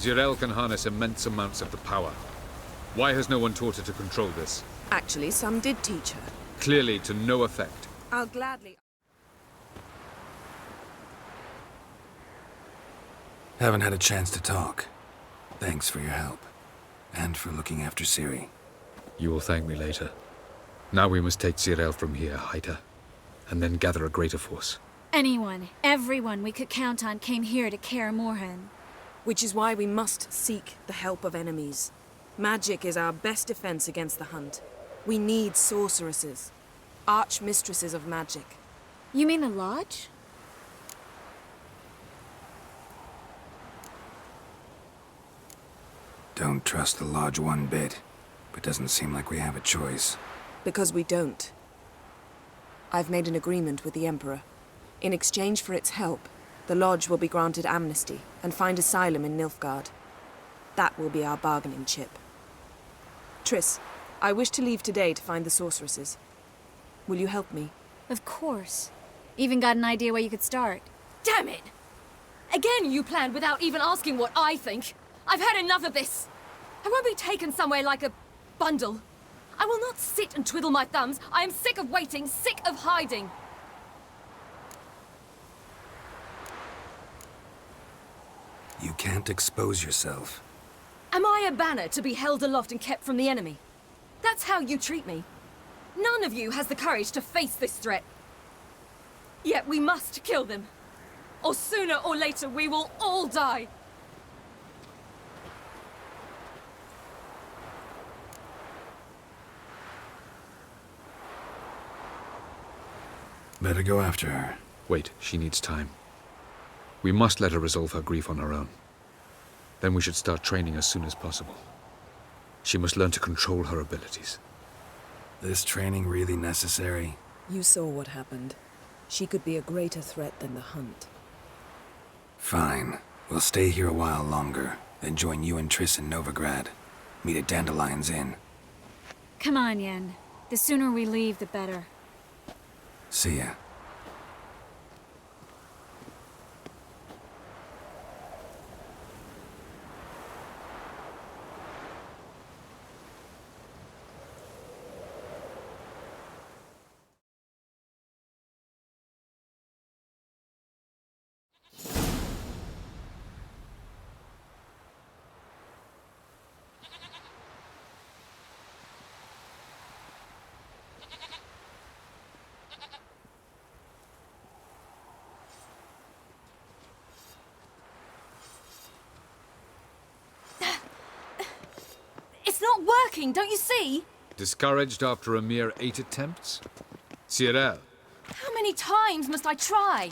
Jirel can harness immense amounts of the power. Why has no one taught her to control this? Actually, some did teach her. Clearly to no effect. I'll gladly... Haven't had a chance to talk. Thanks for your help. And for looking after Ciri. You will thank me later. Now we must take Jirel from here, hide her, and then gather a greater force. Anyone, everyone we could count on came here to Kaer Morhen. Which is why we must seek the help of enemies. Magic is our best defense against the hunt. We need sorceresses. Archmistresses of magic. You mean the Lodge? Don't trust the Lodge one bit, but doesn't seem like we have a choice. Because we don't. I've made an agreement with the Emperor. In exchange for its help, the Lodge will be granted amnesty and find asylum in Nilfgaard. That will be our bargaining chip. Triss, I wish to leave today to find the sorceresses. Will you help me? Of course. Even got an idea where you could start. Damn it! Again you planned without even asking what I think. I've had enough of this. I won't be taken somewhere like a bundle. I will not sit and twiddle my thumbs. I am sick of waiting, sick of hiding. You can't expose yourself. Am I a banner to be held aloft and kept from the enemy? That's how you treat me. None of you has the courage to face this threat. Yet we must kill them. Or sooner or later we will all die. Better go after her. Wait, she needs time. We must let her resolve her grief on her own. Then we should start training as soon as possible. She must learn to control her abilities. This training really necessary? You saw what happened. She could be a greater threat than the hunt. Fine. We'll stay here a while longer, then join you and Triss in Novigrad. Meet at Dandelion's Inn. Come on, Yen. The sooner we leave, the better. See ya. It's not working, don't you see? Discouraged after a mere 8 attempts? Jirel, How many times must I try?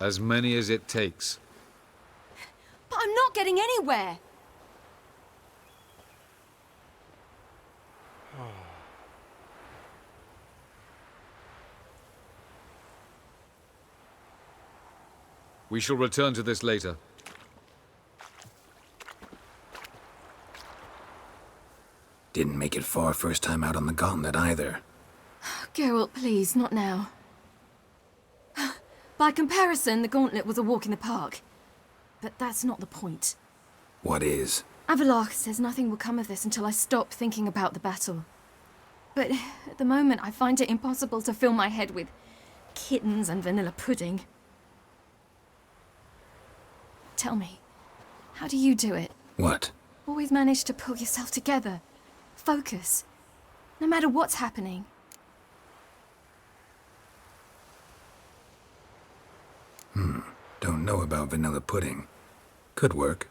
as many as it takes. But I'm not getting anywhere. We shall return to this later. Didn't make it far first time out on the gauntlet either. Geralt, please, not now. By comparison, the gauntlet was a walk in the park. But that's not the point. What is? Avalach says nothing will come of this until I stop thinking about the battle. But at the moment, I find it impossible to fill my head with kittens and vanilla pudding. Tell me, how do you do it? What? Always manage to pull yourself together. Focus. No matter what's happening. Don't know about vanilla pudding. Could work.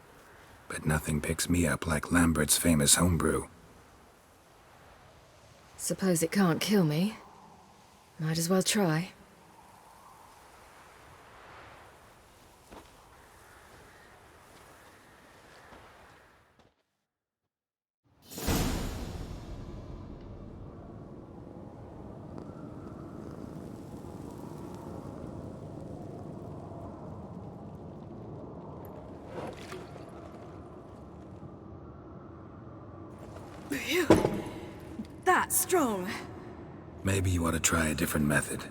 But nothing picks me up like Lambert's famous homebrew. Suppose it can't kill me. Might as well try. That's strong. Maybe you ought to try a different method.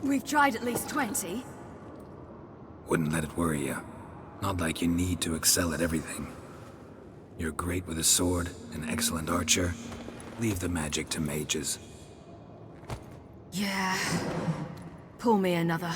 We've tried at least 20. Wouldn't let it worry you. Not like you need to excel at everything. You're great with a sword, an excellent archer. Leave the magic to mages. Yeah. Pour me another.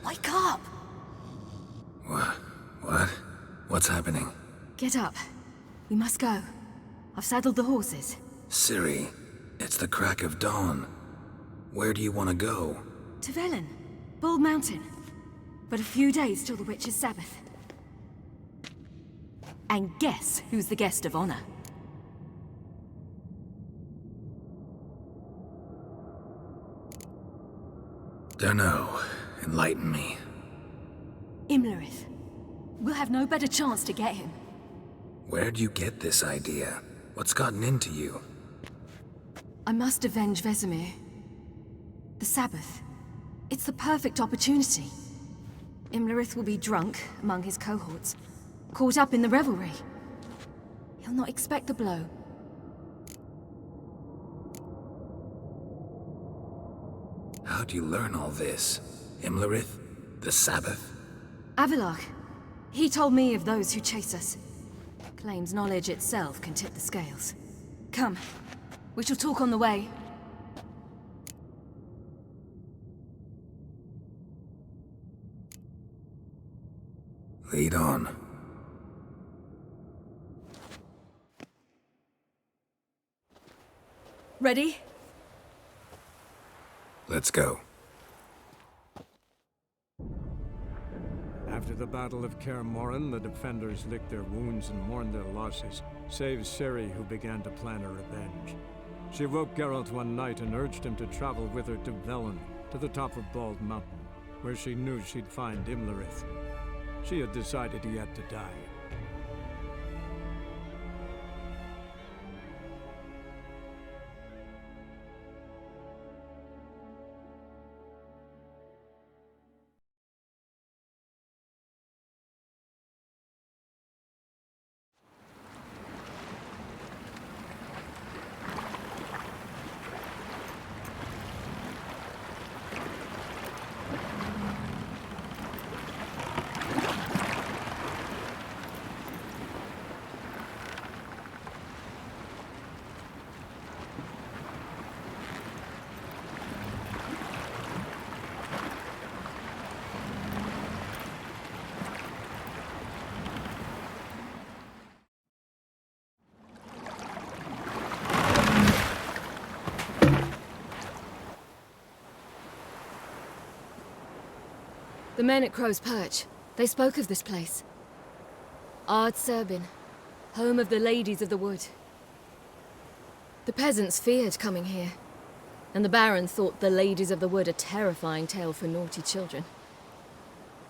Wake up! What? What's happening? Get up. We must go. I've saddled the horses. Ciri, it's the crack of dawn. Where do you want to go? To Velen. Bald Mountain. But a few days till the Witch's Sabbath. And guess who's the guest of honor? Dunno. Enlighten me. Imlerith. We'll have no better chance to get him. Where'd you get this idea? What's gotten into you? I must avenge Vesemir. The Sabbath. It's the perfect opportunity. Imlerith will be drunk among his cohorts, caught up in the revelry. He'll not expect the blow. How'd you learn all this? Imlerith? The Sabbath? Avalok. He told me of those who chase us. Claims knowledge itself can tip the scales. Come. We shall talk on the way. Lead on. Ready? Let's go. After the Battle of Kaer Morhen, the defenders licked their wounds and mourned their losses, save Ciri, who began to plan her revenge. She woke Geralt one night and urged him to travel with her to Velen, to the top of Bald Mountain, where she knew she'd find Imlerith. She had decided he had to die. The men at Crow's Perch, they spoke of this place. Ard Serbin, home of the Ladies of the Wood. The peasants feared coming here, and the Baron thought the Ladies of the Wood a terrifying tale for naughty children.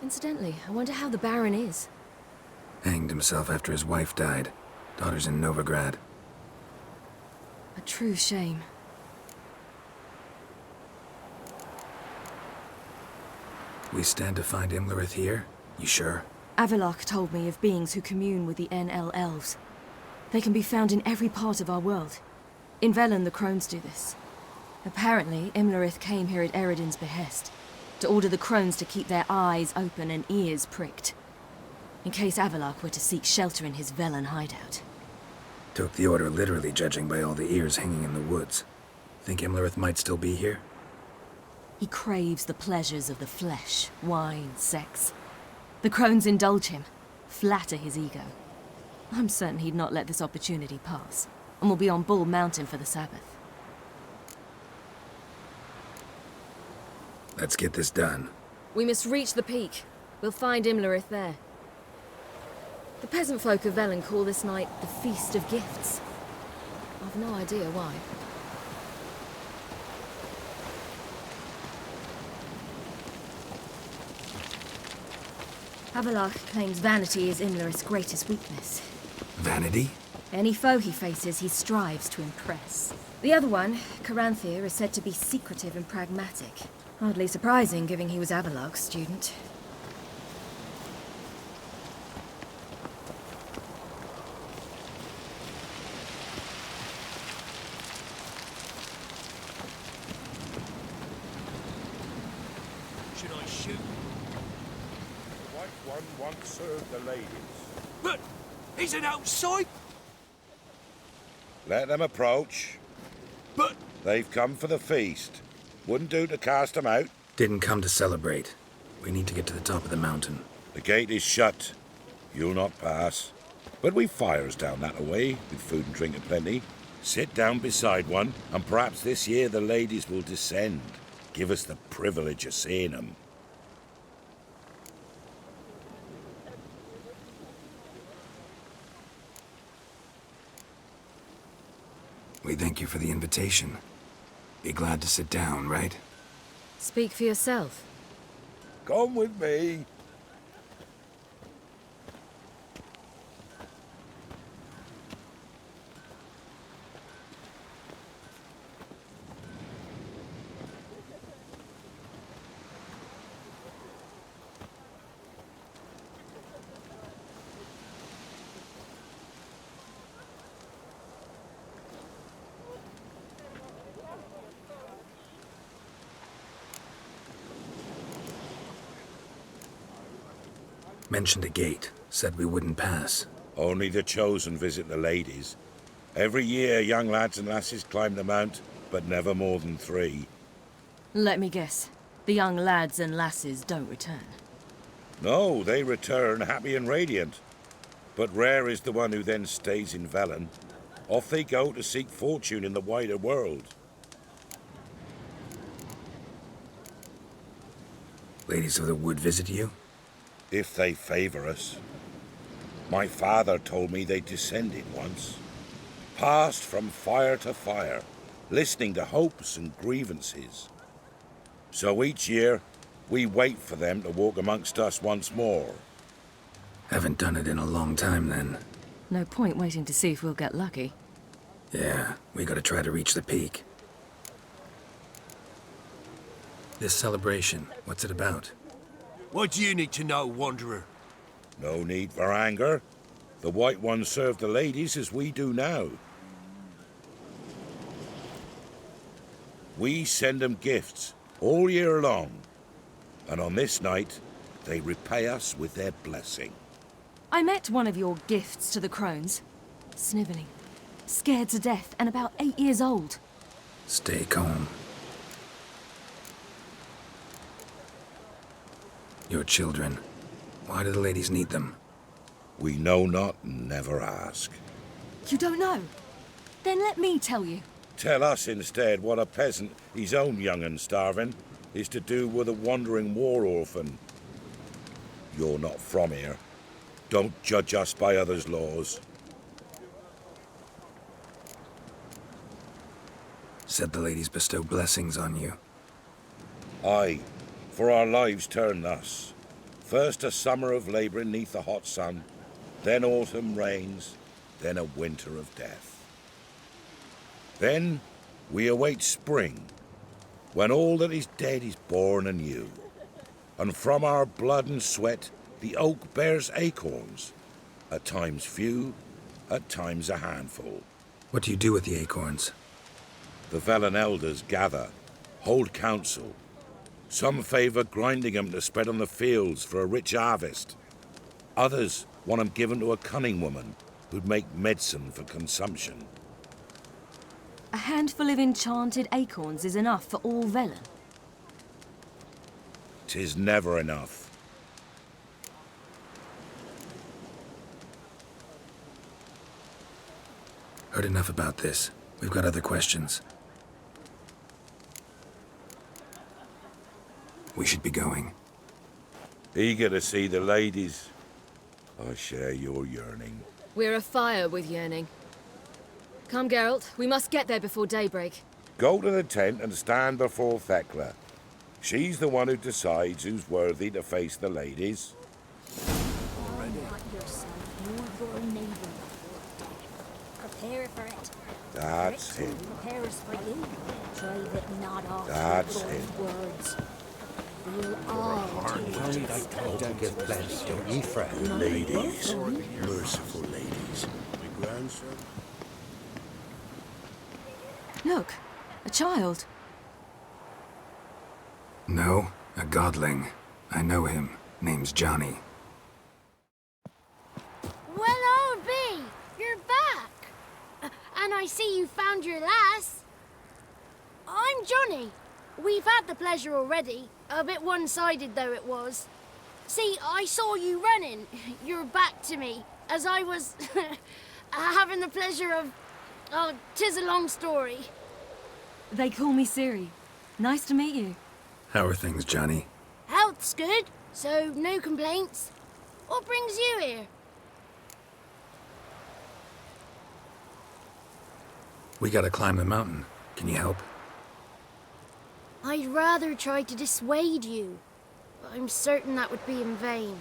Incidentally, I wonder how the Baron is. Hanged himself after his wife died. Daughter's in Novigrad. A true shame. We stand to find Imlerith here? You sure? Avalok told me of beings who commune with the NL elves. They can be found in every part of our world. In Velen, the crones do this. Apparently, Imlerith came here at Eredin's behest, to order the crones to keep their eyes open and ears pricked, in case Avalok were to seek shelter in his Velen hideout. Took the order literally, judging by all the ears hanging in the woods. Think Imlerith might still be here? He craves the pleasures of the flesh, wine, sex. The crones indulge him, flatter his ego. I'm certain he'd not let this opportunity pass, and will be on Bald Mountain for the Sabbath. Let's get this done. We must reach the peak. We'll find Imlerith there. The peasant folk of Velen call this night the Feast of Gifts. I've no idea why. Havelock claims vanity is Imlerith's greatest weakness. Vanity? Any foe he faces, he strives to impress. The other one, Caranthir, is said to be secretive and pragmatic. Hardly surprising, given he was Havelock's student. Should I shoot? The white one once served the ladies. But he's an outside. Let them approach. But They've come for the feast. Wouldn't do to cast them out. Didn't come to celebrate. We need to get to the top of the mountain. The gate is shut. You'll not pass. But we've fires down that away, with food and drink aplenty. Sit down beside one, and perhaps this year the ladies will descend. Give us the privilege of seeing them. We thank you for the invitation. Be glad to sit down, right? Speak for yourself. Come with me. Mentioned a gate. Said we wouldn't pass. Only the chosen visit the ladies. Every year young lads and lasses climb the mount, but never more than 3. Let me guess. The young lads and lasses don't return. No, they return happy and radiant. But rare is the one who then stays in Velen. Off they go to seek fortune in the wider world. Ladies of the Wood visit you? If they favor us. My father told me they descended once. Passed from fire to fire, listening to hopes and grievances. So each year, we wait for them to walk amongst us once more. Haven't done it in a long time, then. No point waiting to see if we'll get lucky. Yeah, we gotta try to reach the peak. This celebration, what's it about? what do you need to know, Wanderer? No need for anger. The White Ones serve the ladies as we do now. We send them gifts all year long. And on this night, they repay us with their blessing. I met one of your gifts to the crones. Snivelling. Scared to death and about 8 years old. Stay calm. Your children. Why do the ladies need them? We know not and never ask. You don't know? Then let me tell you. Tell us instead what a peasant, his own young and starving, is to do with a wandering war orphan. You're not from here. Don't judge us by others' laws. Said the ladies bestow blessings on you. Aye, for our lives turn thus. First a summer of labouring neath the hot sun, then autumn rains, then a winter of death. Then we await spring, when all that is dead is born anew. And from our blood and sweat the oak bears acorns, at times few, at times a handful. What do you do with the acorns? The Velen elders gather, hold council. Some favour grinding them to spread on the fields for a rich harvest. Others want them given to a cunning woman who'd make medicine for consumption. A handful of enchanted acorns is enough for all Velen. 'Tis never enough. Heard enough about this. We've got other questions. We should be going. Eager to see the ladies. I share your yearning. We're afire with yearning. Come, Geralt. We must get there before daybreak. Go to the tent and stand before Thekla. She's the one who decides who's worthy to face the ladies. That's him. Prepares for you. Try that not off That's those him. words. We'll all Give place, don't ye fret. Ladies, merciful ladies. My grandson. Look, a child. No, a godling. I know him. Name's Johnny. Well, old B, you're back. And I see you found your lass. I'm Johnny. We've had the pleasure already. A bit one-sided, though it was. See, I saw you running. Your back to me. As I was having the pleasure of... Oh, 'tis a long story. They call me Siri. Nice to meet you. How are things, Johnny? Health's good, so no complaints. What brings you here? We gotta climb the mountain. Can you help? I'd rather try to dissuade you, but I'm certain that would be in vain.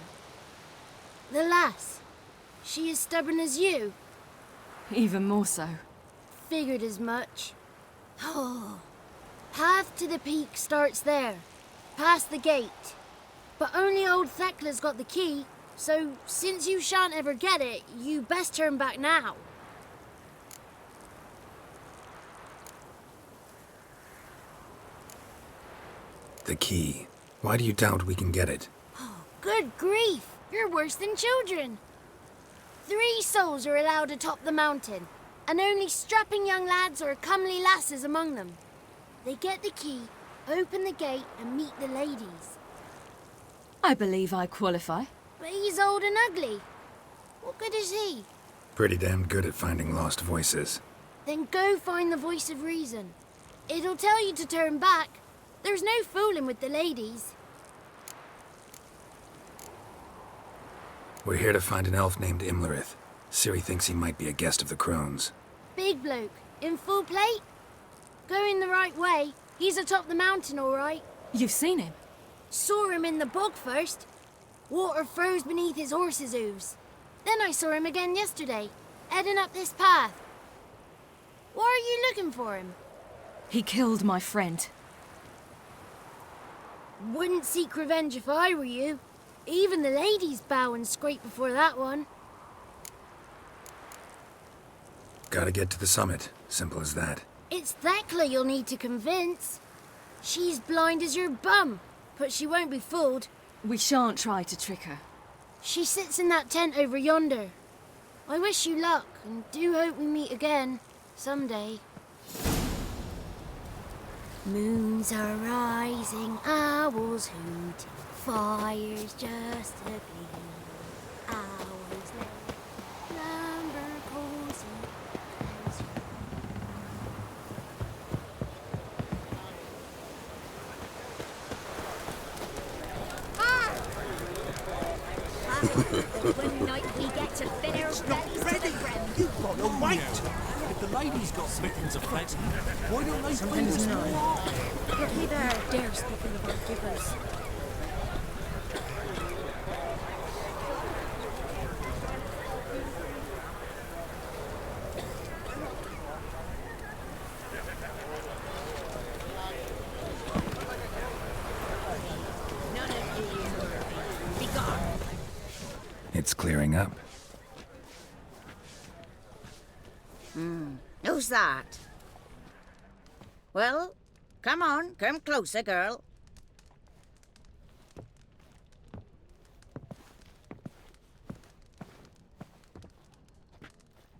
The lass, she as stubborn as you? Even more so. Figured as much. Oh. Path to the peak starts there, past the gate. But only old Thekla's got the key, so since you shan't ever get it, you best turn back now. The key. Why do you doubt we can get it? Good grief, you're worse than children. 3 souls are allowed atop the mountain, and only strapping young lads or comely lasses among them. They get the key, open the gate, and meet the ladies. I believe I qualify. But he's old and ugly. What good is he? Pretty damn good at finding lost voices. Then go find the voice of reason. It'll tell you to turn back. There's no fooling with the ladies. We're here to find an elf named Imlerith. Ciri thinks he might be a guest of the crones. Big bloke, in full plate? Going the right way. He's atop the mountain, all right. You've seen him? Saw him in the bog first. Water froze beneath his horse's hooves. Then I saw him again yesterday, heading up this path. Why are you looking for him? He killed my friend. Wouldn't seek revenge if I were you. Even the ladies bow and scrape before that one. Gotta get to the summit. Simple as that. It's Thekla you'll need to convince. She's blind as your bum, but she won't be fooled. We shan't try to trick her. She sits in that tent over yonder. I wish you luck, and do hope we meet again, someday. Moons are rising, owls hoot, fires just a gleam. Hours late, lumber cozy. One night we get to fit our bellies to the brim. You've got to wait. If the ladies got mittens of pheasant, why don't they bring us more? Looky there, they're speaking of our gibbers. None of you, be gone. It's clearing up. Who's that? Well, come on, come closer, girl.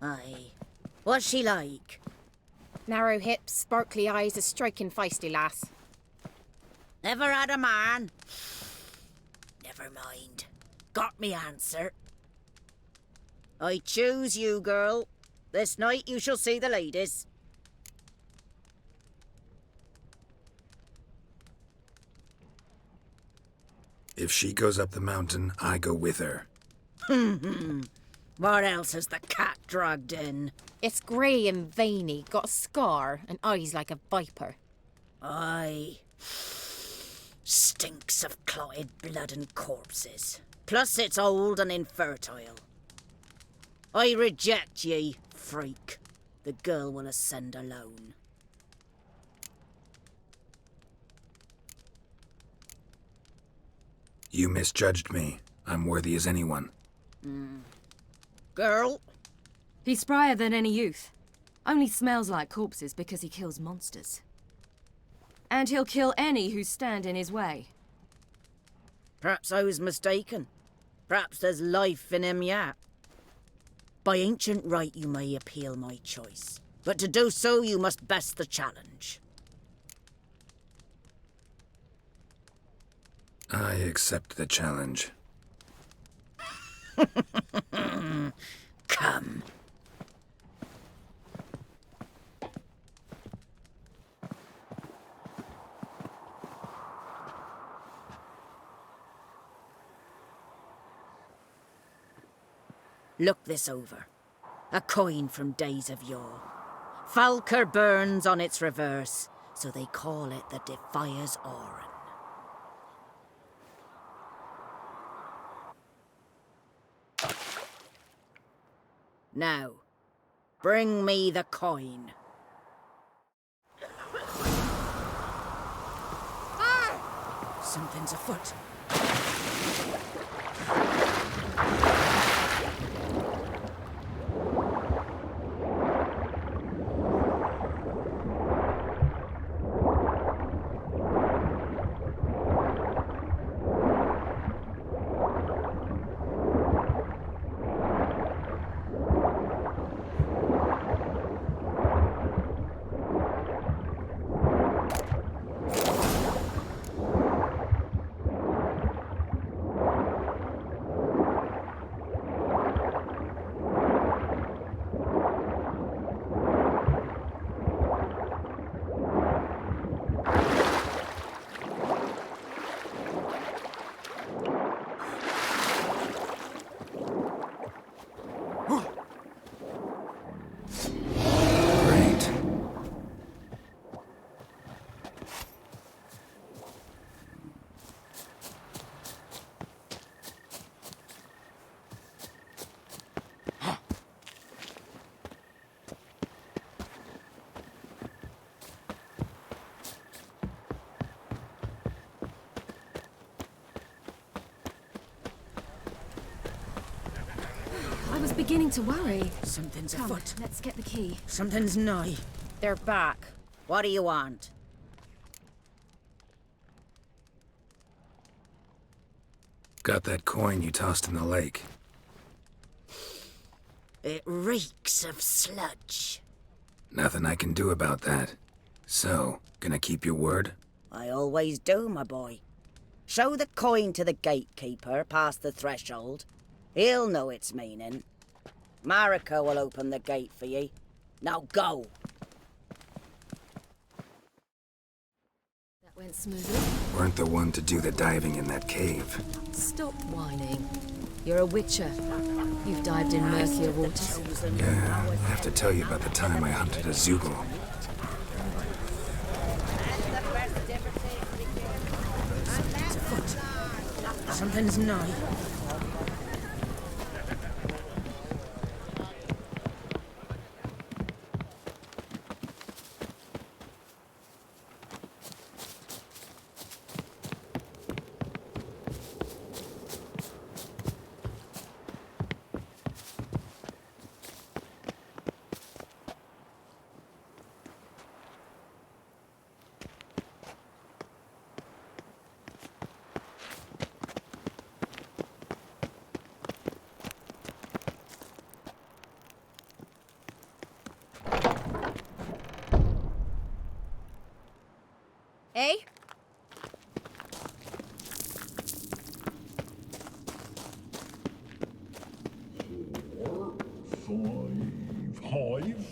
Aye. What's she like? Narrow hips, sparkly eyes, a striking feisty lass. Never had a man? Never mind. Got me answer. I choose you, girl. This night you shall see the ladies. If she goes up the mountain, I go with her. What else has the cat dragged in? It's grey and veiny, got a scar, and eyes like a viper. Aye. Stinks of clotted blood and corpses. Plus it's old and infertile. I reject ye, freak. the girl will ascend alone. You misjudged me. I'm worthy as anyone. Girl? He's sprier than any youth. Only smells like corpses because he kills monsters. And he'll kill any who stand in his way. Perhaps I was mistaken. Perhaps there's life in him yet. By ancient right you may appeal my choice, but to do so you must best the challenge. I accept the challenge. Come. Look this over. A coin from days of yore. Falker burns on its reverse, so they call it the Defier's Oran. Now, bring me the coin. Something's afoot. I was beginning to worry. Something's Come, afoot. let's get the key. Something's nigh. They're back. What do you want? Got that coin you tossed in the lake. It reeks of sludge. Nothing I can do about that. So, gonna keep your word? I always do, my boy. Show the coin to the gatekeeper past the threshold. He'll know its meaning. Marika will open the gate for ye. Now go. That went smoothly. Weren't the one to do the diving in that cave. Stop whining. You're a witcher. You've dived in murkier waters. Yeah, I have to tell you about the time I hunted a Zoogle. Something's nigh. Eh? Hive.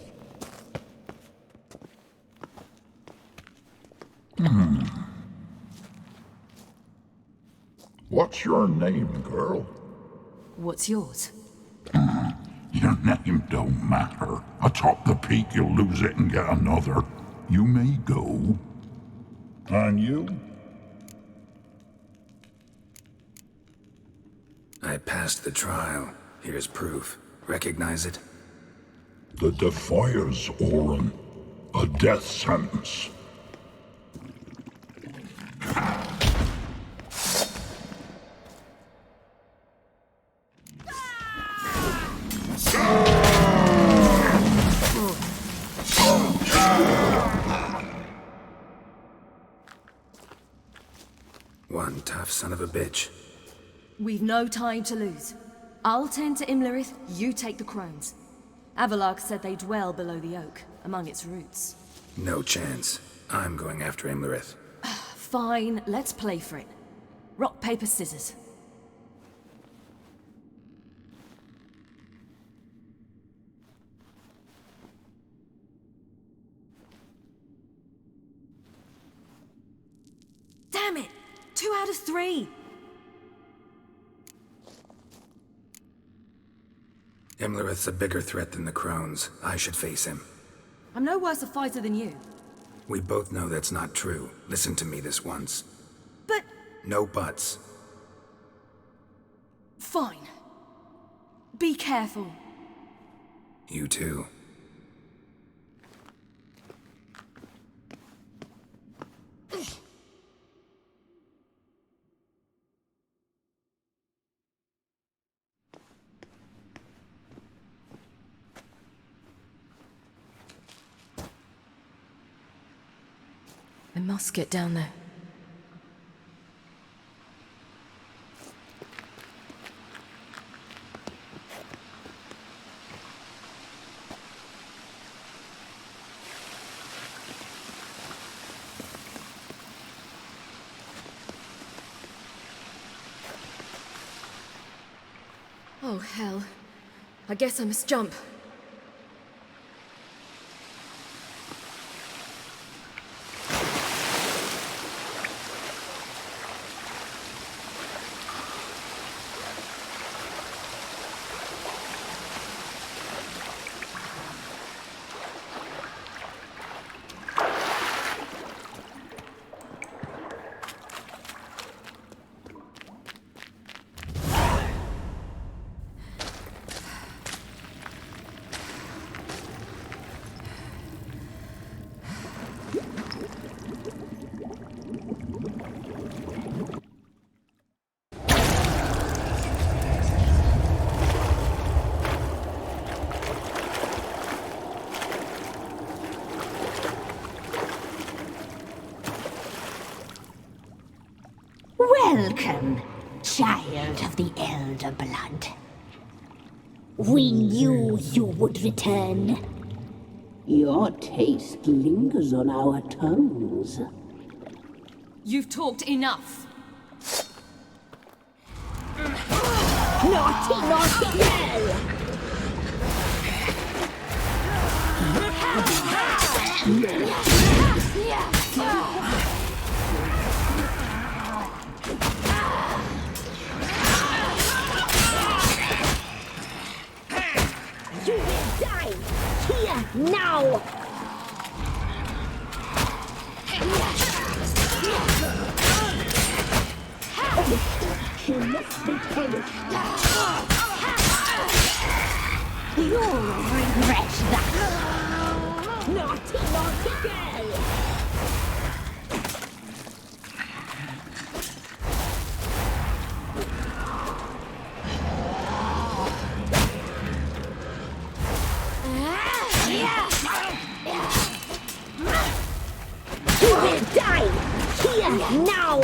What's your name, girl? What's yours? Your name don't matter. Atop the peak, you'll lose it and get another. You may go. And you? I passed the trial. Here's proof. Recognize it? that defies Orin. A death sentence. One tough son of a bitch. We've no time to lose. I'll tend to Imlerith, you take the crones. Avalark said they dwell below the oak, among its roots. No chance. I'm going after Imlerith. Fine, let's play for it. Rock, paper, scissors. Damn it! 2 out of 3! Imlerith's a bigger threat than the crones. I should face him. I'm no worse a fighter than you. We both know that's not true. Listen to me this once. But... No buts. Fine. Be careful. You too. I must get down there. Oh, hell. I guess I must jump. Welcome, child of the Elder Blood. We knew you would return. Your taste lingers on our tongues. You've talked enough. Naughty, naughty girl! You will die here now! You must be punished. You'll regret that. Naughty, naughty girl! You will die here now!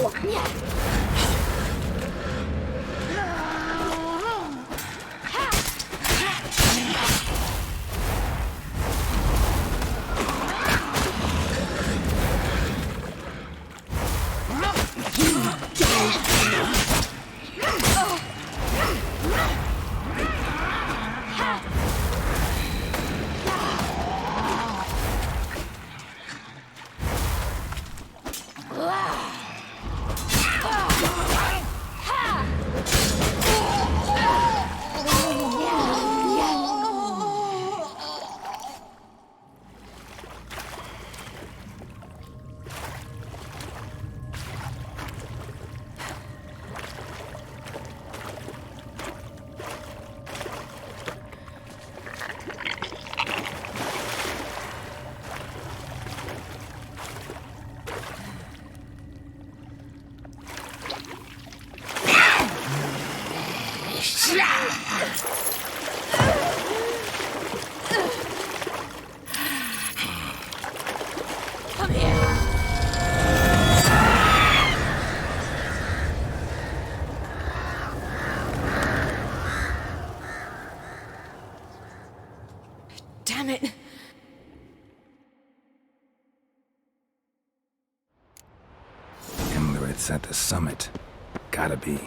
It's at the summit. Gotta be.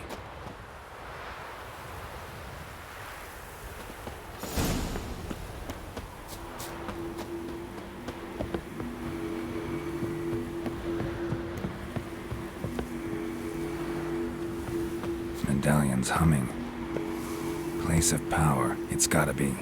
Medallion's humming. Place of power. It's gotta be.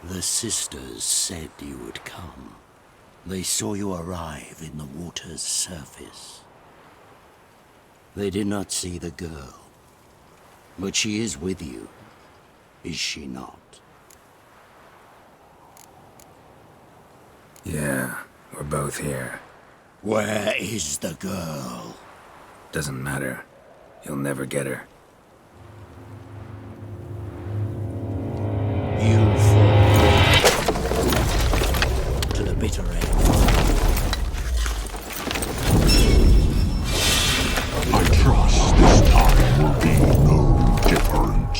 The sisters said you would come. They saw you arrive in the water's surface. They did not see the girl. But she is with you, is she not? Yeah, we're both here. Where is the girl? Doesn't matter. You'll never get her. You fall to the bitter end. I trust this time will be no different.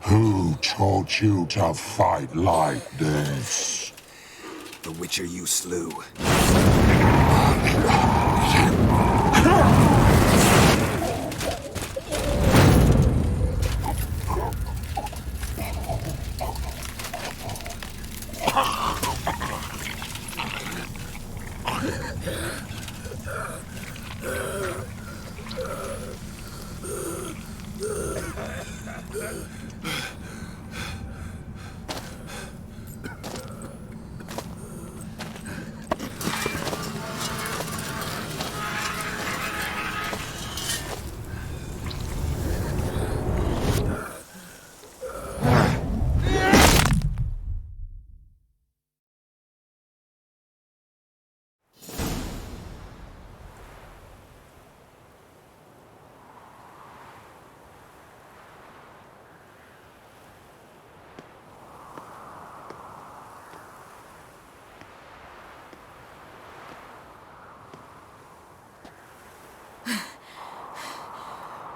Who taught you to fight like this? The Witcher you slew.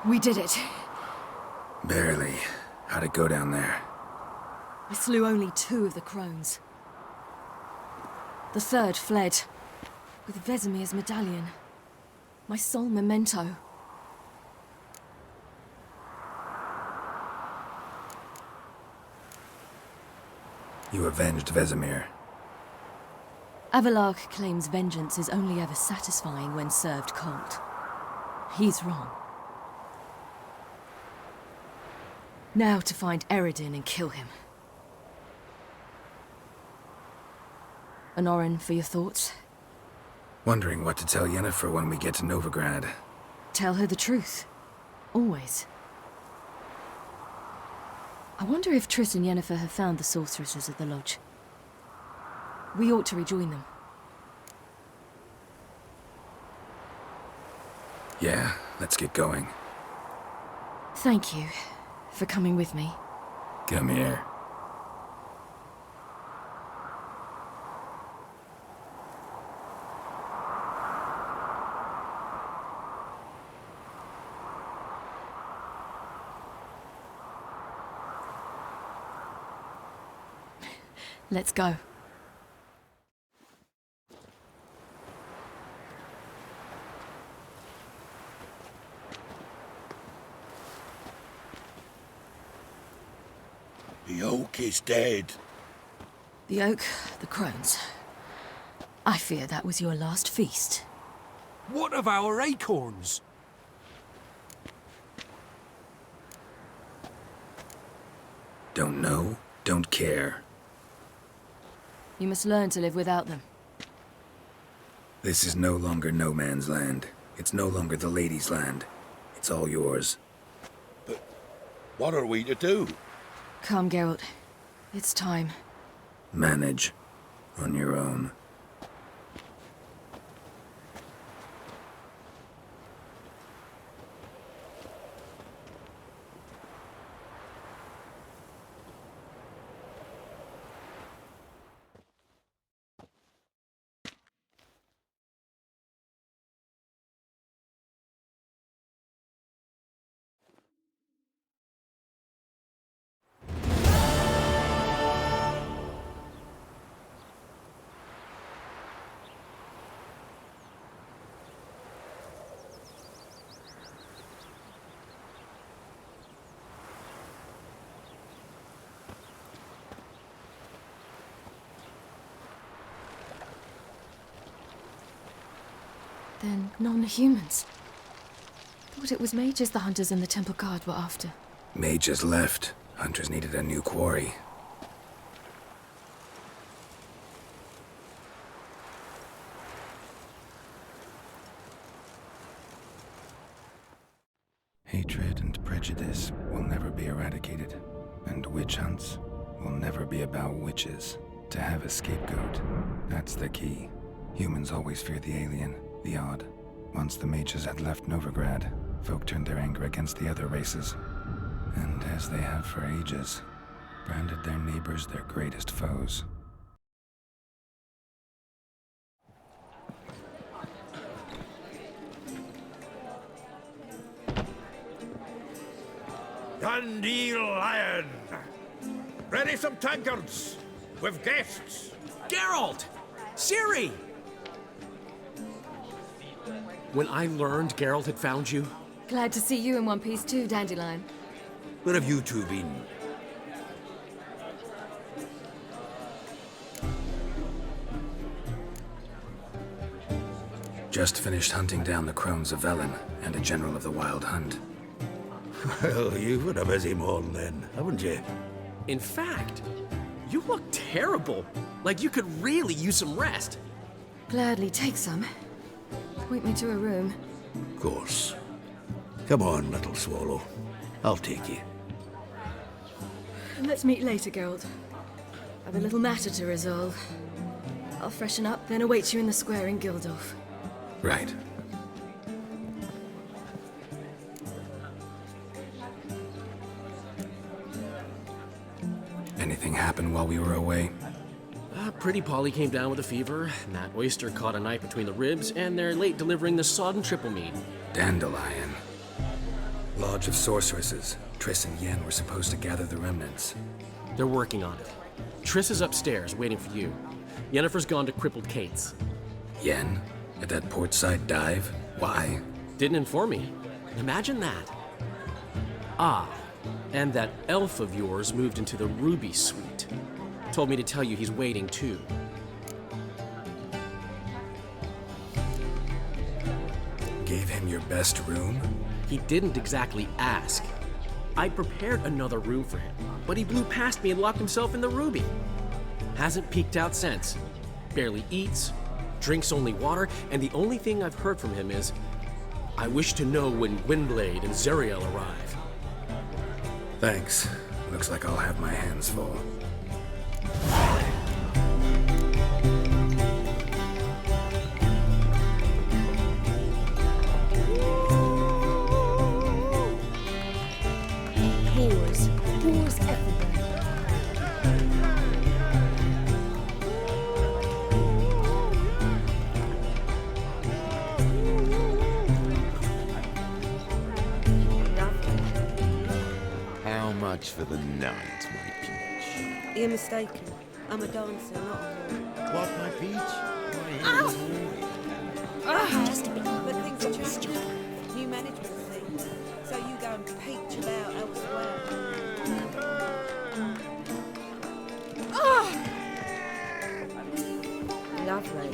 We did it. Barely. How'd it go down there? I slew only 2 of the crones. The third fled, with Vesemir's medallion. My sole memento. You avenged Vesemir. Avalark claims vengeance is only ever satisfying when served cold. He's wrong. Now to find Eredin and kill him. Anorin, for your thoughts? Wondering what to tell Yennefer when we get to Novigrad. Tell her the truth. Always. I wonder if Triss and Yennefer have found the sorceresses at the lodge. We ought to rejoin them. Yeah, let's get going. Thank you for coming with me. Come here. Let's go. The oak is dead. The oak, the crones. I fear that was your last feast. What of our acorns? Don't know, don't care. You must learn to live without them. This is no longer no man's land. It's no longer the lady's land. It's all yours. But what are we to do? Come, Geralt. It's time. Manage. On your own. Then non-humans. Thought it was mages the hunters and the temple guard were after. Mages left. Hunters needed a new quarry. Hatred and prejudice will never be eradicated, and witch hunts will never be about witches. To have a scapegoat, that's the key. Humans always fear the alien, the odd. Once the mages had left Novigrad, folk turned their anger against the other races. And as they have for ages, branded their neighbors their greatest foes. Dandelion! Ready some tankards! With guests! Geralt! Ciri! When I learned Geralt had found you... Glad to see you in one piece too, Dandelion. Where have you two been? Just finished hunting down the crones of Velen and a general of the Wild Hunt. Well, you've had a busy morning then, haven't you? In fact, you look terrible. Like you could really use some rest. Gladly take some. Point me to a room. Of course. Come on, little swallow. I'll take you. Let's meet later, Geralt. I've a little matter to resolve. I'll freshen up, then await you in the square in Gildorf. Right. Anything happen while we were away? Pretty Polly came down with a fever, Matt Oyster caught a knife between the ribs, and they're late delivering the sodden triple mead. Dandelion. Lodge of Sorceresses. Triss and Yen were supposed to gather the remnants. They're working on it. Triss is upstairs, waiting for you. Yennefer's gone to Crippled Kate's. Yen? At that portside dive? Why? Didn't inform me. Imagine that. Ah, and that elf of yours moved into the Ruby Suite. Told me to tell you he's waiting too. Gave him your best room? He didn't exactly ask. I prepared another room for him, but he blew past me and locked himself in the ruby. Hasn't peeked out since. Barely eats, drinks only water, and the only thing I've heard from him is, I wish to know when Gwynblade and Zariel arrive. Thanks. Looks like I'll have my hands full. Boars everywhere. How much for the night, my peach? You're mistaken. I'm a dancer, not a whore. What, my peach? Just a bit. But things are changing. New management thing. So you go and peach about elsewhere. Lovely.